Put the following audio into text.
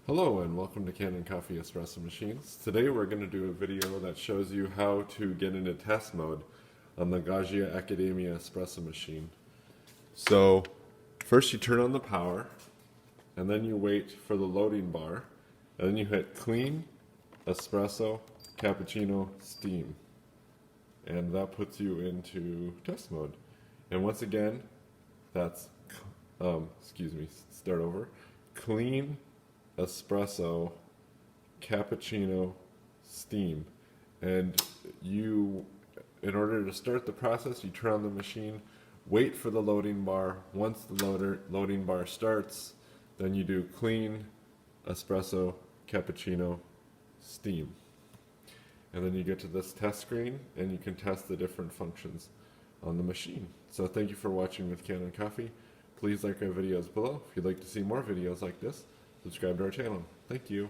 Hello and welcome to Kanen Coffee Espresso Machines. Today we're going to do a video that shows you how to get into test mode on the Gaggia Academia Espresso machine. So first you turn on the power and then you wait for the loading bar and then you hit clean, espresso, cappuccino, steam, and that puts you into test mode. And once again, that's start over, clean, espresso, cappuccino, steam. And in order to start the process, you turn on the machine, wait for the loading bar. Once the loading bar starts, then you do clean, espresso, cappuccino, steam. And then you get to this test screen and you can test the different functions on the machine. So thank you for watching with Kanen Coffee. Please like our videos below. If you'd like to see more videos like this, subscribe to our channel. Thank you.